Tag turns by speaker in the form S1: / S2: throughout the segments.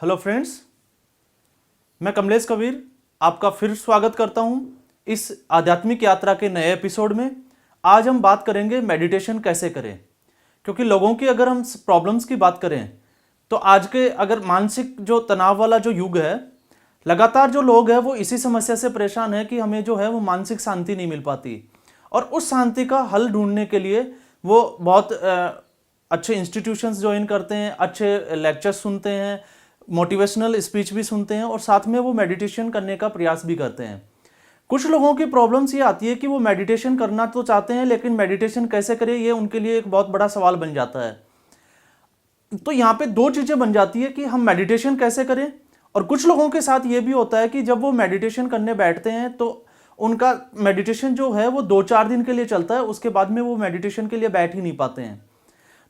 S1: Hello friends, मैं कमलेश कबीर आपका फिर स्वागत करता हूं इस आध्यात्मिक यात्रा के नए एपिसोड में। आज हम बात करेंगे मेडिटेशन कैसे करें, क्योंकि लोगों की अगर हम प्रॉब्लम्स की बात करें तो आज के अगर मानसिक जो तनाव वाला जो युग है, लगातार जो लोग हैं वो इसी समस्या से परेशान है कि हमें जो है वो मानसिक शांति नहीं मिल पाती। और उस शांति का हल ढूंढने के लिए वो बहुत अच्छे इंस्टीट्यूशंस ज्वाइन करते हैं, अच्छे लेक्चर्स सुनते हैं, मोटिवेशनल स्पीच भी सुनते हैं और साथ में वो मेडिटेशन करने का प्रयास भी करते हैं। कुछ लोगों की प्रॉब्लम्स ये आती है कि वो मेडिटेशन करना तो चाहते हैं, लेकिन मेडिटेशन कैसे करें ये उनके लिए एक बहुत बड़ा सवाल बन जाता है। तो यहाँ पे दो चीज़ें बन जाती है कि हम मेडिटेशन कैसे करें, और कुछ लोगों के साथ ये भी होता है कि जब वो मेडिटेशन करने बैठते हैं तो उनका मेडिटेशन जो है वो 2-4 दिन के लिए चलता है, उसके बाद में वो मेडिटेशन के लिए बैठ ही नहीं पाते हैं।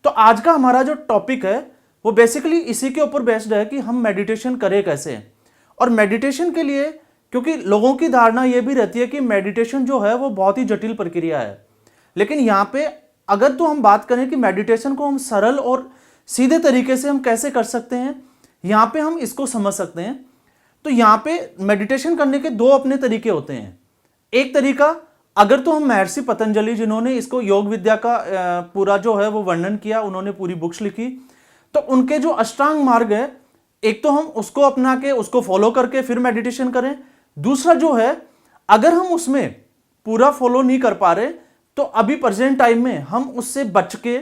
S1: तो आज का हमारा जो टॉपिक है वो बेसिकली इसी के ऊपर बेस्ड है कि हम मेडिटेशन करें कैसे। और मेडिटेशन के लिए, क्योंकि लोगों की धारणा ये भी रहती है कि मेडिटेशन जो है वो बहुत ही जटिल प्रक्रिया है, लेकिन यहाँ पे अगर तो हम बात करें कि मेडिटेशन को हम सरल और सीधे तरीके से हम कैसे कर सकते हैं, यहाँ पे हम इसको समझ सकते हैं। तो यहाँ पे मेडिटेशन करने के दो अपने तरीके होते हैं। एक तरीका, अगर तो हम महर्षि पतंजलि जिन्होंने इसको योग विद्या का पूरा जो है वो वर्णन किया, उन्होंने पूरी बुक्स लिखी, तो उनके जो अष्टांग मार्ग है, एक तो हम उसको अपना के उसको फॉलो करके फिर मेडिटेशन करें। दूसरा जो है, अगर हम उसमें पूरा फॉलो नहीं कर पा रहे तो अभी प्रेजेंट टाइम में हम उससे बच के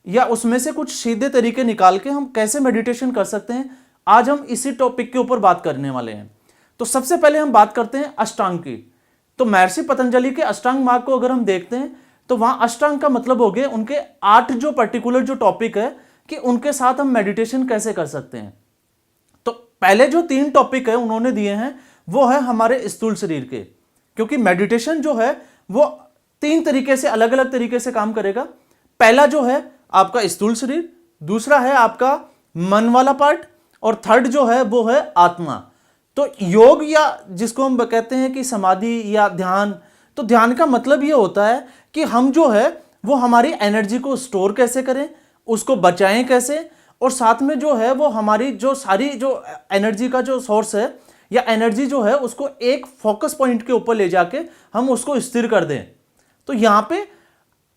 S1: या उसमें से कुछ सीधे तरीके निकाल के हम कैसे मेडिटेशन कर सकते हैं, आज हम इसी टॉपिक के ऊपर बात करने वाले हैं। तो सबसे पहले हम बात करते हैं अष्टांग की। तो महर्षि पतंजलि के अष्टांग मार्ग को अगर हम देखते हैं तो वहां अष्टांग का मतलब हो गए उनके 8 जो पर्टिकुलर जो टॉपिक है कि उनके साथ हम मेडिटेशन कैसे कर सकते हैं। तो पहले जो 3 टॉपिक है उन्होंने दिए हैं वो है हमारे स्थूल शरीर के, क्योंकि मेडिटेशन जो है वो 3 तरीके से अलग अलग तरीके से काम करेगा। पहला जो है आपका स्थूल शरीर, दूसरा है आपका मन वाला पार्ट, और थर्ड जो है वो है आत्मा। तो योग, या जिसको हम कहते हैं कि समाधि या ध्यान, तो ध्यान का मतलब ये होता है कि हम जो है वो हमारी एनर्जी को स्टोर कैसे करें, उसको बचाएं कैसे, और साथ में जो है वो हमारी जो सारी जो एनर्जी का जो सोर्स है या एनर्जी जो है उसको एक फोकस पॉइंट के ऊपर ले जाके हम उसको स्थिर कर दें। तो यहाँ पे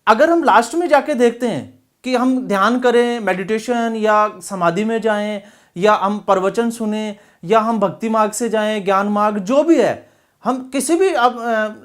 S1: अगर हम लास्ट में जाके देखते हैं कि हम ध्यान करें, मेडिटेशन या समाधि में जाएं, या हम प्रवचन सुने, या हम भक्ति मार्ग से जाएं, ज्ञान मार्ग, जो भी है हम किसी भी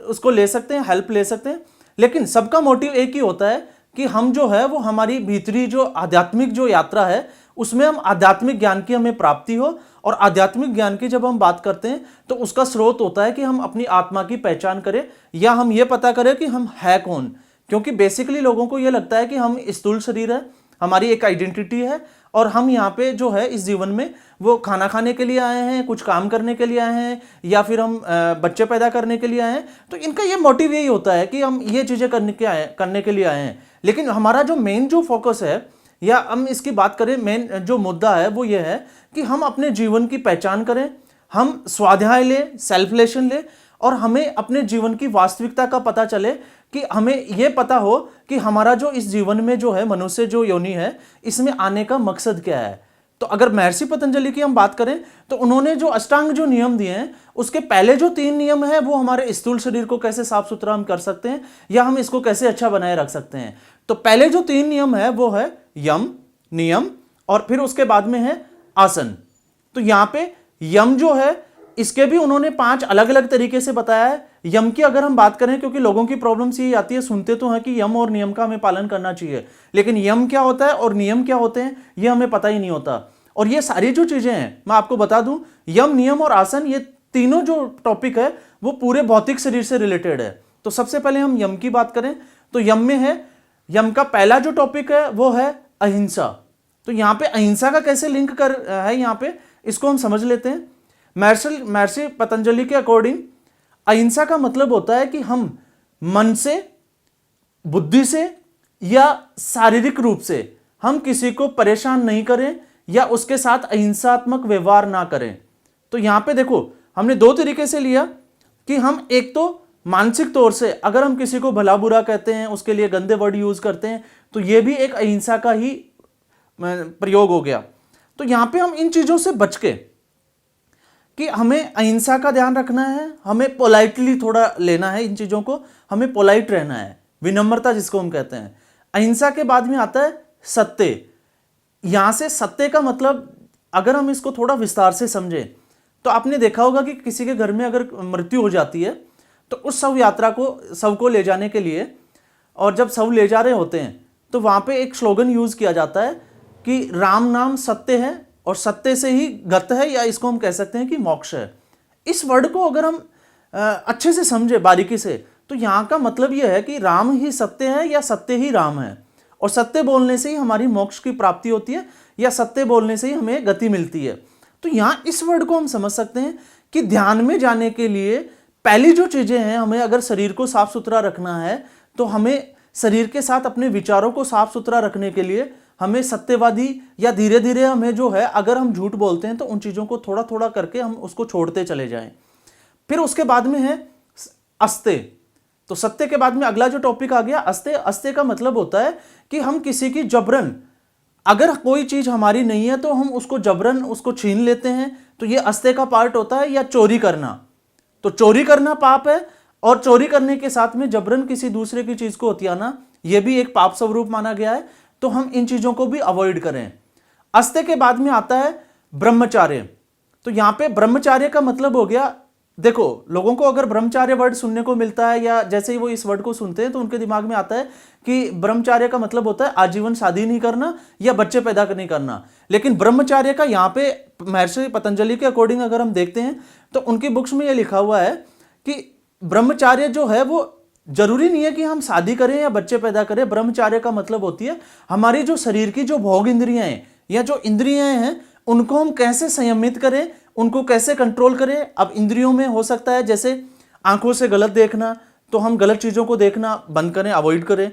S1: उसको ले सकते हैं, हेल्प ले सकते हैं, लेकिन सबका मोटिव एक ही होता है कि हम जो है वो हमारी भीतरी जो आध्यात्मिक जो यात्रा है उसमें हम आध्यात्मिक ज्ञान की हमें प्राप्ति हो। और आध्यात्मिक ज्ञान की जब हम बात करते हैं तो उसका स्रोत होता है कि हम अपनी आत्मा की पहचान करें, या हम ये पता करें कि हम है कौन। क्योंकि बेसिकली लोगों को ये लगता है कि हम स्थूल शरीर है, हमारी एक आइडेंटिटी है, और हम यहाँ पे जो है इस जीवन में वो खाना खाने के लिए आए हैं, कुछ काम करने के लिए आए हैं, या फिर हम बच्चे पैदा करने के लिए आए हैं। तो इनका ये मोटिव यही होता है कि हम ये चीज़ें करने के लिए आए हैं। लेकिन हमारा जो मेन जो फोकस है, या हम इसकी बात करें, मेन जो मुद्दा है वो ये है कि हम अपने जीवन की पहचान करें, हम स्वाध्याय लें, सेल्फ लेशन लें, और हमें अपने जीवन की वास्तविकता का पता चले कि हमें यह पता हो कि हमारा जो इस जीवन में जो है मनुष्य जो योनि है, इसमें आने का मकसद क्या है। तो अगर महर्षि पतंजलि की हम बात करें तो उन्होंने जो अष्टांग जो नियम दिए हैं उसके पहले जो 3 नियम है वो हमारे स्थूल शरीर को कैसे साफ सुथरा हम कर सकते हैं, या हम इसको कैसे अच्छा बनाए रख सकते हैं। तो पहले जो 3 नियम है वो है यम, नियम, और फिर उसके बाद में है आसन। तो यहां पे यम जो है इसके भी उन्होंने 5 अलग अलग तरीके से बताया है। यम की अगर हम बात करें, क्योंकि लोगों की प्रॉब्लम्स ये आती है, सुनते तो हैं कि यम और नियम का हमें पालन करना चाहिए, लेकिन यम क्या होता है और नियम क्या होते हैं ये हमें पता ही नहीं होता। और ये सारी जो चीजें हैं मैं आपको बता दूं, यम, नियम और आसन, ये तीनों जो टॉपिक है वो पूरे भौतिक शरीर से रिलेटेड है। तो सबसे पहले हम यम की बात करें तो यम में है, यम का पहला जो टॉपिक है वो है अहिंसा। तो यहां पे अहिंसा का कैसे लिंक कर है, यहां पे इसको हम समझ लेते हैं। महर्षि पतंजलि के अकॉर्डिंग अहिंसा का मतलब होता है कि हम मन से, बुद्धि से या शारीरिक रूप से हम किसी को परेशान नहीं करें या उसके साथ अहिंसात्मक व्यवहार ना करें। तो यहां पे देखो हमने 2 तरीके से लिया कि हम एक तो मानसिक तौर से अगर हम किसी को भला बुरा कहते हैं, उसके लिए गंदे वर्ड यूज करते हैं, तो यह भी एक अहिंसा का ही प्रयोग हो गया। तो यहां पे हम इन चीजों से बच के कि हमें अहिंसा का ध्यान रखना है, हमें पोलाइटली थोड़ा लेना है इन चीजों को, हमें पोलाइट रहना है, विनम्रता जिसको हम कहते हैं। अहिंसा के बाद में आता है सत्य। यहां से सत्य का मतलब अगर हम इसको थोड़ा विस्तार से समझें तो आपने देखा होगा कि किसी के घर में अगर मृत्यु हो जाती है तो उस शव यात्रा को, शव को ले जाने के लिए, और जब शव ले जा रहे होते हैं तो वहां पे एक स्लोगन यूज किया जाता है कि राम नाम सत्य है और सत्य से ही गत है, या इसको हम कह सकते हैं कि मोक्ष है। इस वर्ड को अगर हम अच्छे से समझे बारीकी से तो यहाँ का मतलब यह है कि राम ही सत्य है या सत्य ही राम है, और सत्य बोलने से ही हमारी मोक्ष की प्राप्ति होती है, या सत्य बोलने से ही हमें गति मिलती है। तो यहाँ इस वर्ड को हम समझ सकते हैं कि ध्यान में जाने के लिए पहली जो चीजें हैं, हमें अगर शरीर को साफ सुथरा रखना है तो हमें शरीर के साथ अपने विचारों को साफ सुथरा रखने के लिए हमें सत्यवादी, या धीरे धीरे हमें जो है, अगर हम झूठ बोलते हैं तो उन चीजों को थोड़ा थोड़ा करके हम उसको छोड़ते चले जाएं। फिर उसके बाद में है अस्ते। तो सत्य के बाद में अगला जो टॉपिक आ गया अस्ते। अस्ते का मतलब होता है कि हम किसी की जबरन, अगर कोई चीज हमारी नहीं है तो हम उसको जबरन उसको छीन लेते हैं, तो ये अस्ते का पार्ट होता है। या चोरी करना, तो चोरी करना पाप है, और चोरी करने के साथ में जबरन किसी दूसरे की चीज को हथियाना, यह भी एक पाप स्वरूप माना गया है। तो हम इन चीजों को भी अवॉइड करें। अस्ते के बाद में आता है ब्रह्मचार्य। तो यहां पे ब्रह्मचार्य का मतलब हो गया, देखो लोगों को अगर ब्रह्मचार्य वर्ड सुनने को मिलता है, या जैसे ही वो इस वर्ड को सुनते हैं तो उनके दिमाग में आता है कि ब्रह्मचार्य का मतलब होता है आजीवन शादी नहीं करना या बच्चे पैदा नहीं करना। लेकिन ब्रह्मचार्य का यहाँ पे महर्षि पतंजलि के अकॉर्डिंग अगर हम देखते हैं तो उनकी बुक्स में ये लिखा हुआ है कि ब्रह्मचार्य जो है वो जरूरी नहीं है कि हम शादी करें या बच्चे पैदा करें। ब्रह्मचार्य का मतलब होती है हमारी जो शरीर की जो भोग इंद्रियां हैं या जो इंद्रियां हैं उनको हम कैसे संयमित करें, उनको कैसे कंट्रोल करें। अब इंद्रियों में हो सकता है जैसे आंखों से गलत देखना, तो हम गलत चीजों को देखना बंद करें, अवॉइड करें।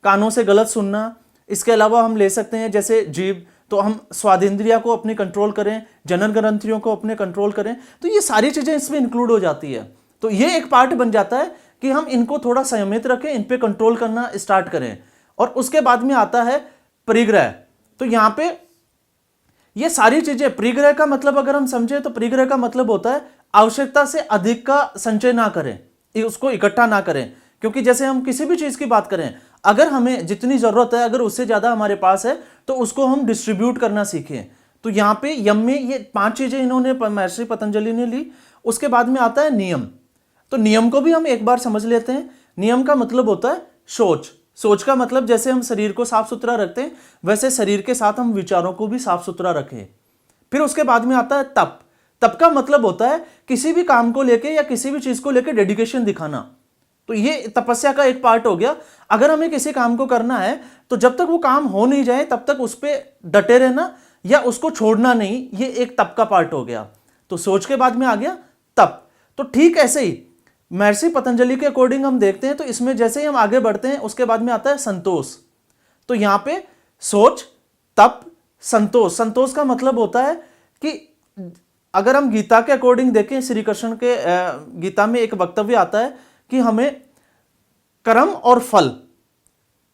S1: कानों से गलत सुनना, इसके अलावा हम ले सकते हैं जैसे जीभ, तो हम स्वादेंद्रिया को अपनी कंट्रोल करें, जनन ग्रंथियों को अपने कंट्रोल करें। तो ये सारी चीजें इसमें इंक्लूड हो जाती है। तो ये एक पार्ट बन जाता है कि हम इनको थोड़ा संयमित रखें, इन पे कंट्रोल करना स्टार्ट करें। और उसके बाद में आता है परिग्रह। तो यहां पे ये सारी चीजें, परिग्रह का मतलब अगर हम समझे तो परिग्रह का मतलब होता है आवश्यकता से अधिक का संचय ना करें, उसको इकट्ठा ना करें। क्योंकि जैसे हम किसी भी चीज की बात करें, अगर हमें जितनी जरूरत है अगर उससे ज्यादा हमारे पास है तो उसको हम डिस्ट्रीब्यूट करना सीखें। तो यहां पे यम में ये 5 चीजें इन्होंने महर्षि पतंजलि ने ली। उसके बाद में आता है नियम। तो नियम को भी हम एक बार समझ लेते हैं। नियम का मतलब होता है सोच। सोच का मतलब जैसे हम शरीर को साफ सुथरा रखते हैं वैसे शरीर के साथ हम विचारों को भी साफ सुथरा रखें। फिर उसके बाद में आता है तप। तप का मतलब होता है किसी भी काम को लेके या किसी भी चीज को लेके डेडिकेशन दिखाना। तो ये तपस्या का एक पार्ट हो गया। अगर हमें किसी काम को करना है तो जब तक वो काम हो नहीं जाए तब तक उस पर डटे रहना या उसको छोड़ना नहीं, ये एक तप का पार्ट हो गया। तो सोच के बाद में आ गया तप। तो ठीक ऐसे ही महर्षि पतंजलि के अकॉर्डिंग हम देखते हैं तो इसमें जैसे ही हम आगे बढ़ते हैं उसके बाद में आता है संतोष। तो यहां पे सोच, तप, संतोष। संतोष का मतलब होता है कि अगर हम गीता के अकॉर्डिंग देखें, श्री कृष्ण के गीता में एक वक्तव्य आता है कि हमें कर्म और फल,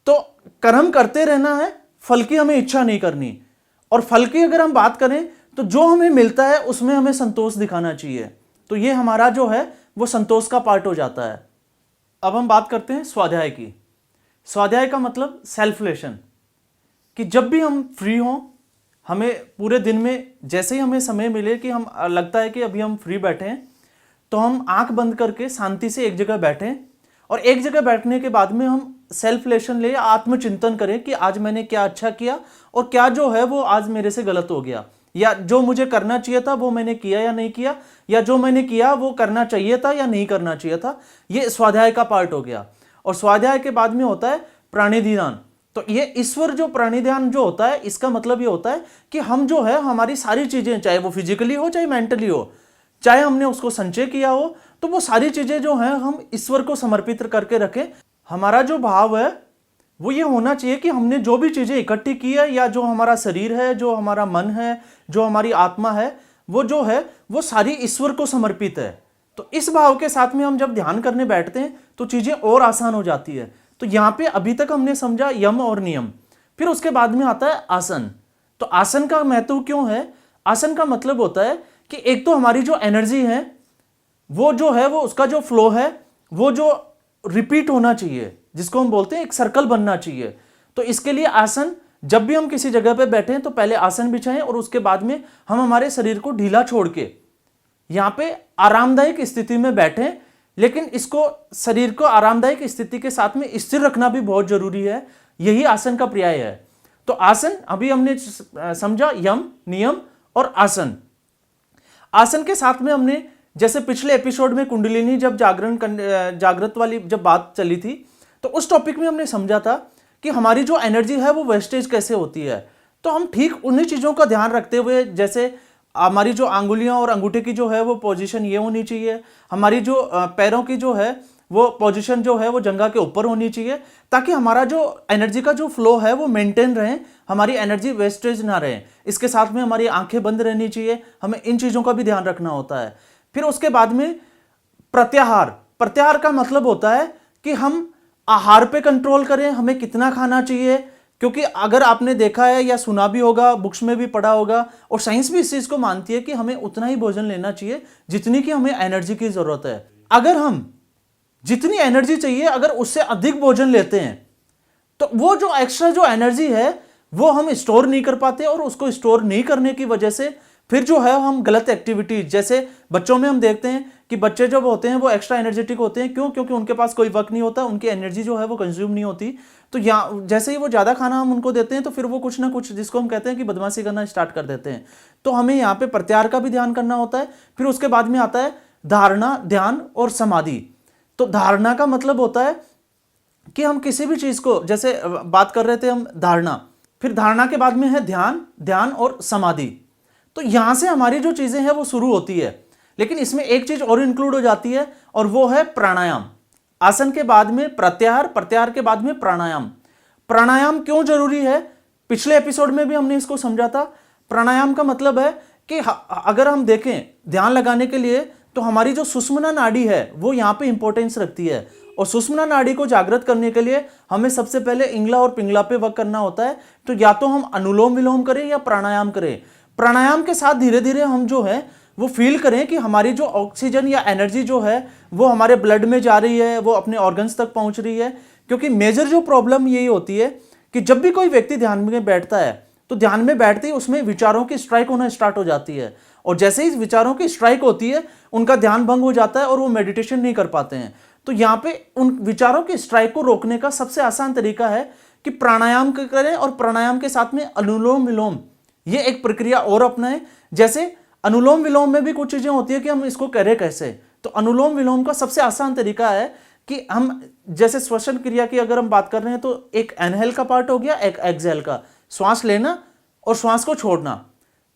S1: तो कर्म करते रहना है, फल की हमें इच्छा नहीं करनी। और फल की अगर हम बात करें तो जो हमें मिलता है उसमें हमें संतोष दिखाना चाहिए। तो ये हमारा जो है वो संतोष का पार्ट हो जाता है। अब हम बात करते हैं स्वाध्याय की। स्वाध्याय का मतलब सेल्फलेशन, कि जब भी हम फ्री हों, हमें पूरे दिन में जैसे ही हमें समय मिले कि हम लगता है कि अभी हम फ्री बैठे हैं, तो हम आंख बंद करके शांति से एक जगह बैठें और एक जगह बैठने के बाद में हम सेल्फलेशन ले, आत्मचिंतन करें कि आज मैंने क्या अच्छा किया और क्या जो है वो आज मेरे से गलत हो गया, या जो मुझे करना चाहिए था वो मैंने किया या नहीं किया, या जो मैंने किया वो करना चाहिए था या नहीं करना चाहिए था। ये स्वाध्याय का पार्ट हो गया। और स्वाध्याय के बाद में होता है प्राणिध्यान। तो ये ईश्वर जो प्राणिध्यान जो होता है, इसका मतलब ये होता है कि हम जो है हमारी सारी चीजें, चाहे वो फिजिकली हो चाहे मेंटली हो, चाहे हमने उसको संचय किया हो, तो वो सारी चीजें जो हैं हम ईश्वर को समर्पित करके रखें। हमारा जो भाव है वो ये होना चाहिए कि हमने जो भी चीजें इकट्ठी की है, या जो हमारा शरीर है, जो हमारा मन है, जो हमारी आत्मा है, वो जो है वो सारी ईश्वर को समर्पित है। तो इस भाव के साथ में हम जब ध्यान करने बैठते हैं तो चीजें और आसान हो जाती है। तो यहां पे अभी तक हमने समझा यम और नियम। फिर उसके बाद में आता है आसन। तो आसन का महत्व क्यों है? आसन का मतलब होता है कि एक तो हमारी जो एनर्जी है वो जो है वो उसका जो फ्लो है वो जो रिपीट होना चाहिए, जिसको हम बोलते हैं एक सर्कल बनना चाहिए। तो इसके लिए आसन, जब भी हम किसी जगह पे बैठे तो पहले आसन बिछाएं और उसके बाद में हम हमारे शरीर को ढीला छोड़ के यहां पे आरामदायक स्थिति में बैठें। लेकिन इसको, शरीर को आरामदायक स्थिति के साथ में स्थिर रखना भी बहुत जरूरी है। यही आसन का पर्याय है। तो आसन अभी हमने समझा, यम, नियम और आसन। आसन के साथ में हमने, जैसे पिछले एपिसोड में कुंडलिनी जब जागृत वाली जब बात चली थी, तो उस टॉपिक में हमने समझा था कि हमारी जो एनर्जी है वो वेस्टेज कैसे होती है। तो हम ठीक उन्हीं चीज़ों का ध्यान रखते हुए, जैसे हमारी जो आंगुलियां और अंगूठे की जो है वो पोजीशन ये होनी चाहिए, हमारी जो पैरों की जो है वो पोजीशन जो है वो जंघा के ऊपर होनी चाहिए, ताकि हमारा जो एनर्जी का जो फ्लो है वो मेंटेन रहे, हमारी एनर्जी वेस्टेज ना रहे। इसके साथ में हमारी आंखें बंद रहनी चाहिए, हमें इन चीज़ों का भी ध्यान रखना होता है। फिर उसके बाद में प्रत्याहार। प्रत्याहार का मतलब होता है कि हम आहार पे कंट्रोल करें, हमें कितना खाना चाहिए। क्योंकि अगर आपने देखा है या सुना भी होगा, बुक्स में भी पढ़ा होगा, और साइंस भी इस चीज को मानती है कि हमें उतना ही भोजन लेना चाहिए जितनी कि हमें एनर्जी की जरूरत है। अगर हम जितनी एनर्जी चाहिए अगर उससे अधिक भोजन लेते हैं तो वो जो एक्स्ट्रा जो एनर्जी है वो हम स्टोर नहीं कर पाते, और उसको स्टोर नहीं करने की वजह से फिर जो है हम गलत एक्टिविटीज, जैसे बच्चों में हम देखते हैं कि बच्चे जब होते हैं वो एक्स्ट्रा एनर्जेटिक होते हैं। क्यों? क्योंकि उनके पास कोई वर्क नहीं होता, उनकी एनर्जी जो है वो कंज्यूम नहीं होती। तो यहाँ जैसे ही वो ज़्यादा खाना हम उनको देते हैं तो फिर वो कुछ ना कुछ, जिसको हम कहते हैं कि बदमाशी करना स्टार्ट कर देते हैं। तो हमें यहाँ पे प्रत्याहार का भी ध्यान करना होता है। फिर उसके बाद में आता है धारणा, ध्यान और समाधि। तो धारणा का मतलब होता है कि हम किसी भी चीज़ को, जैसे बात कर रहे थे हम धारणा, फिर धारणा के बाद में है ध्यान, ध्यान और समाधि। तो यहां से हमारी जो चीजें हैं वो शुरू होती है। लेकिन इसमें एक चीज और इंक्लूड हो जाती है और वो है प्राणायाम। आसन के बाद में प्रत्याहार, प्रत्याहार के बाद में प्राणायाम। प्राणायाम क्यों जरूरी है? पिछले एपिसोड में भी हमने इसको समझा था। प्राणायाम का मतलब है कि अगर हम देखें ध्यान लगाने के लिए तो हमारी जो सुषुम्ना नाड़ी है वो यहाँ पे इंपॉर्टेंस रखती है, और सुषुम्ना नाड़ी को जागृत करने के लिए हमें सबसे पहले इंगला और पिंगला पे वर्क करना होता है। तो या तो हम अनुलोम विलोम करें या प्राणायाम करें। प्राणायाम के साथ धीरे धीरे हम जो है वो फील करें कि हमारी जो ऑक्सीजन या एनर्जी जो है वो हमारे ब्लड में जा रही है, वो अपने ऑर्गन्स तक पहुंच रही है। क्योंकि मेजर जो प्रॉब्लम यही होती है कि जब भी कोई व्यक्ति ध्यान में बैठता है तो ध्यान में बैठते ही उसमें विचारों की स्ट्राइक होना स्टार्ट हो जाती है, और जैसे ही विचारों की स्ट्राइक होती है उनका ध्यान भंग हो जाता है और वो मेडिटेशन नहीं कर पाते हैं। तो यहाँ पे उन विचारों की स्ट्राइक को रोकने का सबसे आसान तरीका है कि प्राणायाम करें, और प्राणायाम के साथ में अनुलोम विलोम ये एक प्रक्रिया और अपनाएं। जैसे अनुलोम विलोम में भी कुछ चीजें होती है कि हम इसको करें कैसे। तो अनुलोम विलोम का सबसे आसान तरीका है कि हम, जैसे श्वसन क्रिया की अगर हम बात कर रहे हैं तो एक इनहेल का पार्ट हो गया, एक एक्सहेल का, श्वास लेना और श्वास को छोड़ना।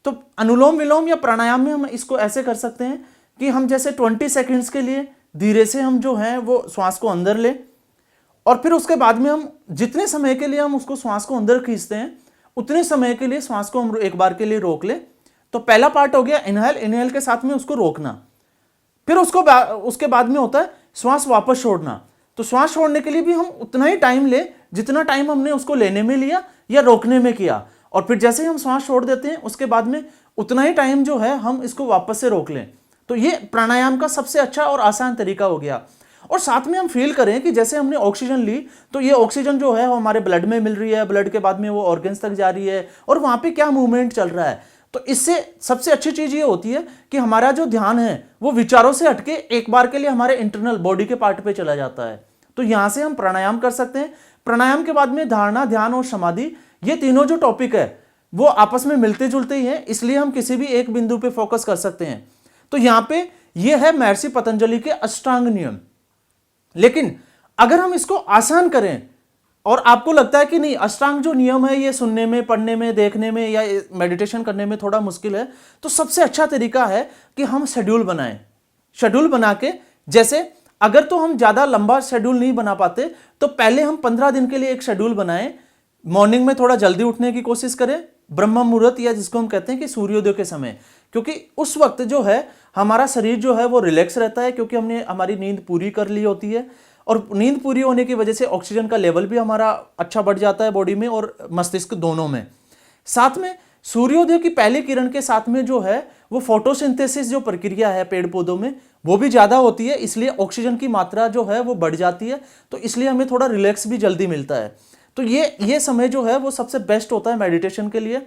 S1: तो अनुलोम विलोम या प्राणायाम में हम इसको ऐसे कर सकते हैं कि हम जैसे 20 सेकेंड्स के लिए धीरे से हम जो है वो श्वास को अंदर लें, और फिर उसके बाद में हम जितने समय के लिए हम उसको श्वास को अंदर खींचते हैं उतने समय के लिए श्वास को हम एक बार के लिए रोक लें। तो पहला पार्ट हो गया इनहेल, इनहेल के साथ में उसको रोकना। फिर उसके बाद में होता है श्वास वापस छोड़ना। तो श्वास छोड़ने के लिए भी हम उतना ही टाइम ले जितना टाइम हमने उसको लेने में लिया या रोकने में किया, और फिर जैसे ही हम श्वास छोड़ देते हैं उसके बाद में उतना ही टाइम जो है हम इसको वापस से रोक लें। तो ये प्राणायाम का सबसे अच्छा और आसान तरीका हो गया। और साथ में हम फील करें कि जैसे हमने ऑक्सीजन ली तो ये ऑक्सीजन जो है वो हमारे ब्लड में मिल रही है, ब्लड के बाद में वो ऑर्गन्स तक जा रही है, और वहाँ पे क्या मूवमेंट चल रहा है। तो इससे सबसे अच्छी चीज ये होती है कि हमारा जो ध्यान है वो विचारों से हटके एक बार के लिए हमारे इंटरनल बॉडी के पार्ट पे चला जाता है। तो यहां से हम प्राणायाम कर सकते हैं। प्राणायाम के बाद में धारणा, ध्यान और समाधि, ये तीनों जो टॉपिक है वो आपस में मिलते जुलते ही हैं, इसलिए हम किसी भी एक बिंदु पे फोकस कर सकते हैं। तो यहां पे ये है महर्षि पतंजलि के अष्टांग नियम। लेकिन अगर हम इसको आसान करें और आपको लगता है कि नहीं अष्टांग जो नियम है ये सुनने में, पढ़ने में, देखने में या मेडिटेशन करने में थोड़ा मुश्किल है, तो सबसे अच्छा तरीका है कि हम शेड्यूल बनाएं। शेड्यूल बना के, जैसे अगर तो हम ज्यादा लंबा शेड्यूल नहीं बना पाते तो पहले हम 15 दिन के लिए एक शेड्यूल बनाएं। मॉर्निंग में थोड़ा जल्दी उठने की कोशिश करें, ब्रह्म मुहूर्त या जिसको हम कहते हैं कि सूर्योदय के समय, क्योंकि उस वक्त जो है हमारा शरीर जो है वो रिलैक्स रहता है, क्योंकि हमने हमारी नींद पूरी कर ली होती है, और नींद पूरी होने की वजह से ऑक्सीजन का लेवल भी हमारा अच्छा बढ़ जाता है बॉडी में और मस्तिष्क दोनों में। साथ में सूर्योदय की पहली किरण के साथ में जो है वो फोटोसिंथेसिस जो प्रक्रिया है पेड़ पौधों में वो भी ज़्यादा होती है, इसलिए ऑक्सीजन की मात्रा जो है वो बढ़ जाती है, तो इसलिए हमें थोड़ा रिलैक्स भी जल्दी मिलता है। तो ये समय जो है वो सबसे बेस्ट होता है मेडिटेशन के लिए।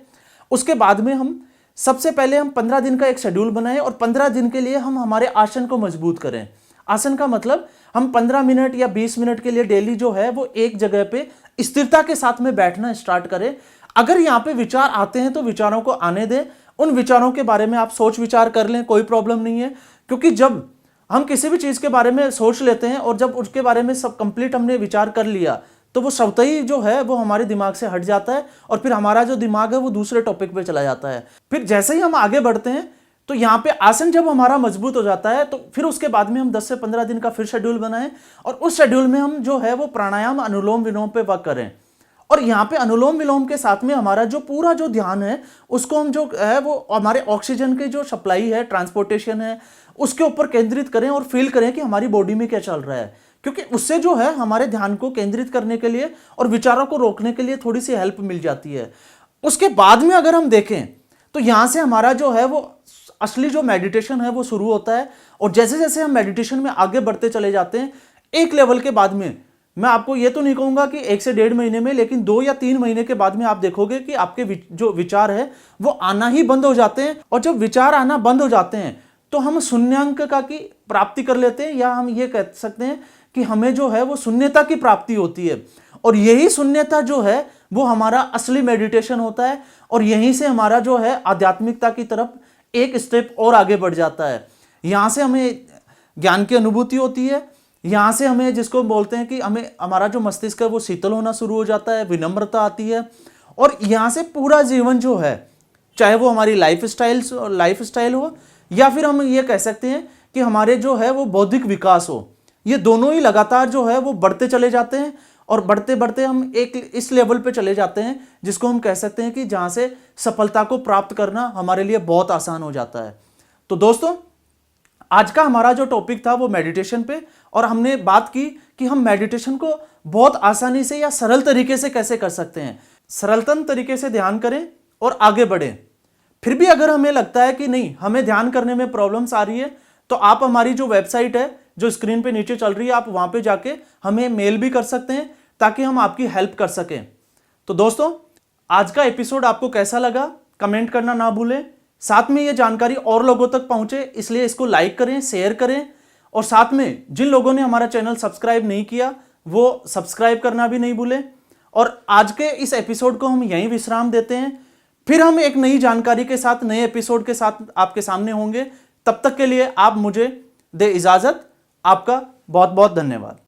S1: उसके बाद में हम सबसे पहले हम 15 दिन का एक शेड्यूल बनाएं और 15 दिन के लिए हम हमारे आसन को मजबूत करें। आसन का मतलब हम 15 मिनट या 20 मिनट के लिए डेली जो है वो एक जगह पे स्थिरता के साथ में बैठना स्टार्ट करें। अगर यहाँ पे विचार आते हैं तो विचारों को आने दें, उन विचारों के बारे में आप सोच विचार कर लें, कोई प्रॉब्लम नहीं है। क्योंकि जब हम किसी भी चीज़ के बारे में सोच लेते हैं और जब उसके बारे में सब कंप्लीट हमने विचार कर लिया तो वो स्वतः ही जो है वो हमारे दिमाग से हट जाता है और फिर हमारा जो दिमाग है वो दूसरे टॉपिक पे चला जाता है। फिर जैसे ही हम आगे बढ़ते हैं तो यहाँ पे आसन जब हमारा मजबूत हो जाता है तो फिर उसके बाद में हम 10 से 15 दिन का फिर शेड्यूल बनाएं और उस शेड्यूल में हम जो है वो प्राणायाम अनुलोम विलोम पे वर्क करें। और यहाँ पे अनुलोम विलोम के साथ में हमारा जो पूरा जो ध्यान है उसको हम जो है वो हमारे ऑक्सीजन की जो सप्लाई है, ट्रांसपोर्टेशन है, उसके ऊपर केंद्रित करें और फील करें कि हमारी बॉडी में क्या चल रहा है। क्योंकि उससे जो है हमारे ध्यान को केंद्रित करने के लिए और विचारों को रोकने के लिए थोड़ी सी हेल्प मिल जाती है। उसके बाद में अगर हम देखें तो यहाँ से हमारा जो है वो असली जो मेडिटेशन है वो शुरू होता है। और जैसे जैसे हम मेडिटेशन में आगे बढ़ते चले जाते हैं एक लेवल के बाद में, मैं आपको ये तो नहीं कहूंगा कि 1 से 1.5 महीने में, लेकिन 2 या 3 महीने के बाद में आप देखोगे कि आपके जो विचार है वो आना ही बंद हो जाते हैं। और जब विचार आना बंद हो जाते हैं तो हम शून्यांक का की प्राप्ति कर लेते हैं, या हम ये कह सकते हैं कि हमें जो है वो शून्यता की प्राप्ति होती है। और यही शून्यता जो है वो हमारा असली मेडिटेशन होता है और यहीं से हमारा जो है आध्यात्मिकता की तरफ एक स्टेप और आगे बढ़ जाता है। यहाँ से हमें ज्ञान की अनुभूति होती है, यहाँ से हमें जिसको बोलते हैं कि हमें हमारा जो मस्तिष्क है वो शीतल होना शुरू हो जाता है, विनम्रता आती है। और यहाँ से पूरा जीवन जो है, चाहे वो हमारी लाइफ स्टाइल हो या फिर हम ये कह सकते हैं कि हमारे जो है वो बौद्धिक विकास हो, ये दोनों ही लगातार जो है वो बढ़ते चले जाते हैं। और बढ़ते बढ़ते हम एक इस लेवल पे चले जाते हैं जिसको हम कह सकते हैं कि जहाँ से सफलता को प्राप्त करना हमारे लिए बहुत आसान हो जाता है। तो दोस्तों, आज का हमारा जो टॉपिक था वो मेडिटेशन पे, और हमने बात की कि हम मेडिटेशन को बहुत आसानी से या सरल तरीके से कैसे कर सकते हैं। सरलतम तरीके से ध्यान करें और आगे बढ़ें। फिर भी अगर हमें लगता है कि नहीं, हमें ध्यान करने में प्रॉब्लम्स आ रही है, तो आप हमारी जो वेबसाइट है जो स्क्रीन पे नीचे चल रही है, आप वहां पे जाके हमें मेल भी कर सकते हैं ताकि हम आपकी हेल्प कर सकें। तो दोस्तों, आज का एपिसोड आपको कैसा लगा कमेंट करना ना भूलें। साथ में ये जानकारी और लोगों तक पहुंचे इसलिए इसको लाइक करें, शेयर करें, और साथ में जिन लोगों ने हमारा चैनल सब्सक्राइब नहीं किया वो सब्सक्राइब करना भी नहीं भूलें। और आज के इस एपिसोड को हम यहीं विश्राम देते हैं, फिर हम एक नई जानकारी के साथ, नए एपिसोड के साथ आपके सामने होंगे। तब तक के लिए आप मुझे दे इजाजत। आपका बहुत बहुत धन्यवाद।